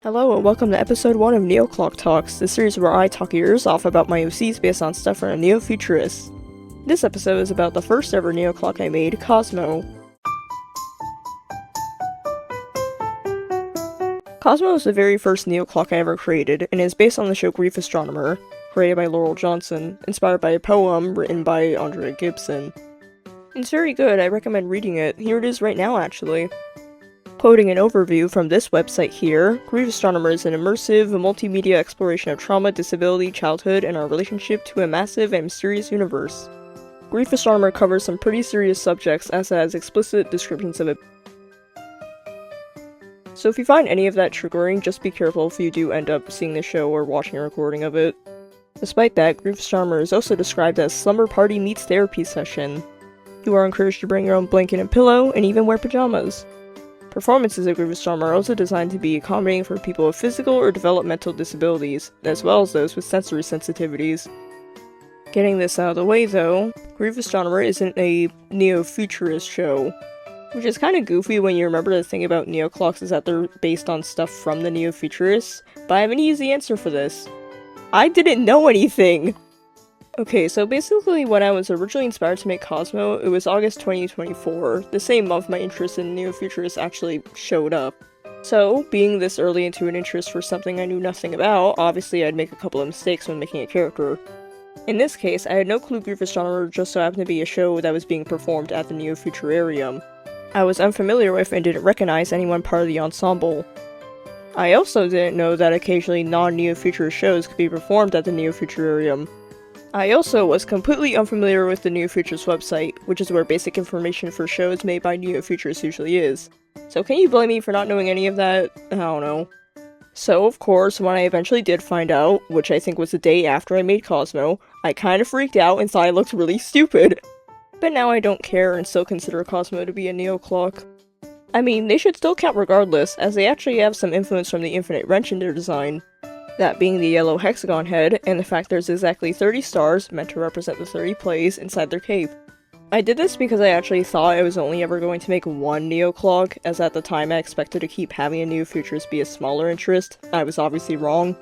Hello and welcome to episode 1 of Neo-Clock Talks, the series where I talk your ears off about my OCs based on stuff from a neo-futurist. This episode is about the first ever Neo-Clock I made, Cosmo. Cosmo is the very first Neo-Clock I ever created, and is based on the show Grief Astronomer, created by Laurel Johnson, inspired by a poem written by Andrea Gibson. It's very good, I recommend reading it. Here it is right now, actually. Quoting an overview from this website here, Grief Astronomer is an immersive, multimedia exploration of trauma, disability, childhood, and our relationship to a massive and mysterious universe. Grief Astronomer covers some pretty serious subjects as it has explicit descriptions of it. So if you find any of that triggering, just be careful if you do end up seeing the show or watching a recording of it. Despite that, Grief Astronomer is also described as slumber party meets therapy session. You are encouraged to bring your own blanket and pillow, and even wear pajamas. Performances of Grief Astronomer are also designed to be accommodating for people with physical or developmental disabilities, as well as those with sensory sensitivities. Getting this out of the way though, Grief Astronomer isn't a neo-futurist show, which is kinda goofy when you remember the thing about neo-clocks is that they're based on stuff from the neo-futurists, but I have an easy answer for this. I didn't know anything! Okay, so basically when I was originally inspired to make Cosmo, it was August 2024, the same month my interest in neo-futurists actually showed up. So, being this early into an interest for something I knew nothing about, obviously I'd make a couple of mistakes when making a character. In this case, I had no clue Grief Astronomer just so happened to be a show that was being performed at the Neo-Futurarium. I was unfamiliar with and didn't recognize anyone part of the ensemble. I also didn't know that occasionally non-neo-futurist shows could be performed at the Neo-Futurarium. I also was completely unfamiliar with the Neo-Futurist website, which is where basic information for shows made by Neo-Futurists usually is. So can you blame me for not knowing any of that? I don't know. So, of course, when I eventually did find out, which I think was the day after I made Cosmo, I kinda freaked out and thought I looked really stupid. But now I don't care and still consider Cosmo to be a Neo-Clock. I mean, they should still count regardless, as they actually have some influence from the Infinite Wrench in their design. That being the yellow hexagon head, and the fact there's exactly 30 stars, meant to represent the 30 plays, inside their cape. I did this because I actually thought I was only ever going to make one Neo-Clock, as at the time I expected to keep having a Neo-Futurist be a smaller interest. I was obviously wrong.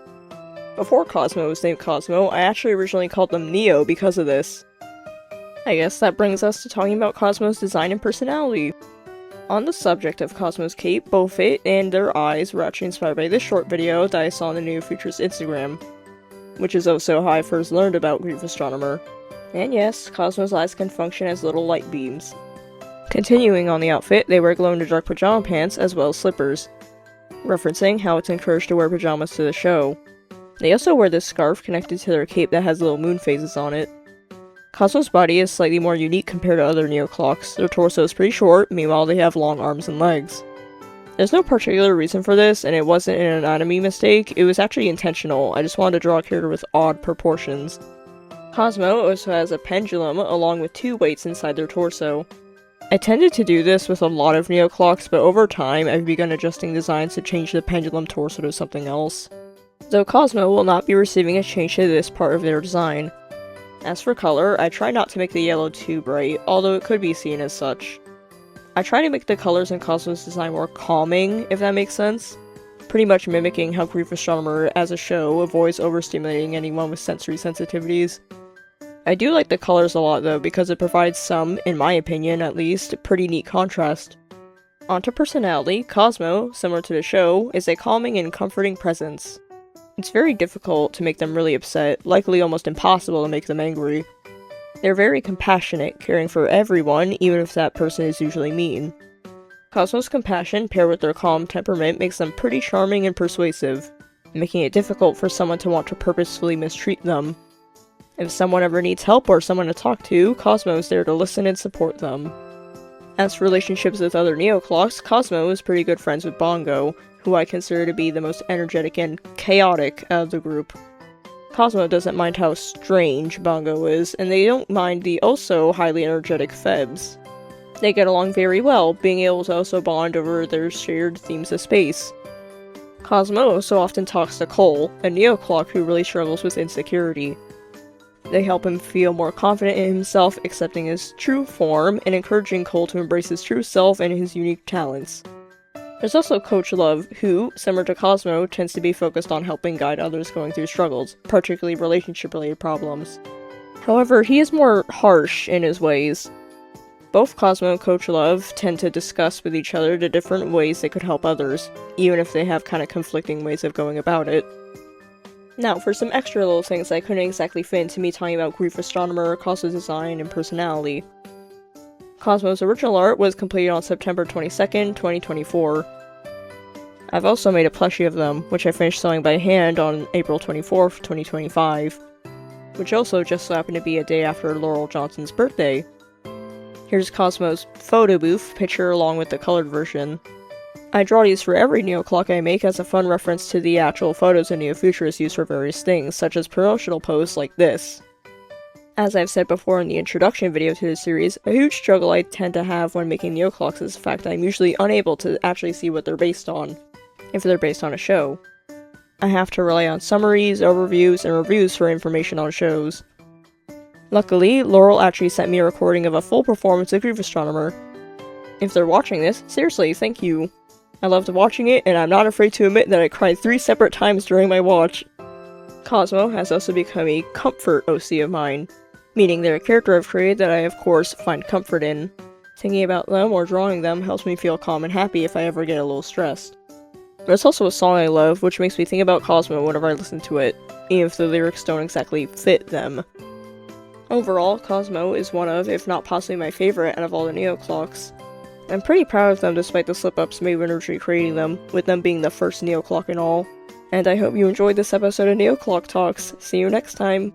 Before Cosmo was named Cosmo, I actually originally called them Neo because of this. I guess that brings us to talking about Cosmo's design and personality. On the subject of Cosmo's cape, both it and their eyes were actually inspired by this short video that I saw on the Neo-Futurist Instagram, which is also how I first learned about Grief Astronomer. And yes, Cosmo's eyes can function as little light beams. Continuing on the outfit, they wear glow-in-the-dark pajama pants as well as slippers, referencing how it's encouraged to wear pajamas to the show. They also wear this scarf connected to their cape that has little moon phases on it. Cosmo's body is slightly more unique compared to other Neo-Clocks. Their torso is pretty short, meanwhile they have long arms and legs. There's no particular reason for this, and it wasn't an anatomy mistake, it was actually intentional. I just wanted to draw a character with odd proportions. Cosmo also has a pendulum along with 2 weights inside their torso. I tended to do this with a lot of Neo-Clocks, but over time I've begun adjusting designs to change the pendulum torso to something else. Though Cosmo will not be receiving a change to this part of their design. As for color, I try not to make the yellow too bright, although it could be seen as such. I try to make the colors in Cosmo's design more calming, if that makes sense. Pretty much mimicking how Grief Astronomer as a show avoids overstimulating anyone with sensory sensitivities. I do like the colors a lot though, because it provides some, in my opinion at least, pretty neat contrast. Onto personality, Cosmo, similar to the show, is a calming and comforting presence. It's very difficult to make them really upset, likely almost impossible to make them angry. They're very compassionate, caring for everyone, even if that person is usually mean. Cosmo's compassion, paired with their calm temperament, makes them pretty charming and persuasive, making it difficult for someone to want to purposefully mistreat them. If someone ever needs help or someone to talk to, Cosmo is there to listen and support them. As for relationships with other Neo-Clocks, Cosmo is pretty good friends with Bongo, who I consider to be the most energetic and chaotic out of the group. Cosmo doesn't mind how strange Bongo is, and they don't mind the also highly energetic Febs. They get along very well, being able to also bond over their shared themes of space. Cosmo also often talks to Cole, a Neo-Clock who really struggles with insecurity. They help him feel more confident in himself, accepting his true form, and encouraging Cole to embrace his true self and his unique talents. There's also Coach Love, who, similar to Cosmo, tends to be focused on helping guide others going through struggles, particularly relationship-related problems. However, he is more harsh in his ways. Both Cosmo and Coach Love tend to discuss with each other the different ways they could help others, even if they have kind of conflicting ways of going about it. Now, for some extra little things that couldn't exactly fit into me talking about Grief Astronomer, Cosmo's design, and personality. Cosmo's original art was completed on September 22nd, 2024. I've also made a plushie of them, which I finished sewing by hand on April 24th, 2025, which also just so happened to be a day after Laurel Johnson's birthday. Here's Cosmo's photo booth picture along with the colored version. I draw these for every Neo clock I make as a fun reference to the actual photos a Neo-Futurist use for various things, such as promotional posts like this. As I've said before in the introduction video to this series, a huge struggle I tend to have when making Neo clocks is the fact that I'm usually unable to actually see what they're based on, if they're based on a show. I have to rely on summaries, overviews, and reviews for information on shows. Luckily, Laurel actually sent me a recording of a full performance of Grief Astronomer. If they're watching this, seriously, thank you. I loved watching it, and I'm not afraid to admit that I cried 3 separate times during my watch. Cosmo has also become a comfort OC of mine, meaning they're a character I've created that I of course find comfort in. Thinking about them or drawing them helps me feel calm and happy if I ever get a little stressed. There's also a song I love, which makes me think about Cosmo whenever I listen to it, even if the lyrics don't exactly fit them. Overall, Cosmo is one of, if not possibly my favorite out of all the Neo clocks. I'm pretty proud of them despite the slip-ups made when originally creating them, with them being the first Neo clock and all. And I hope you enjoyed this episode of Neo Clock Talks. See you next time!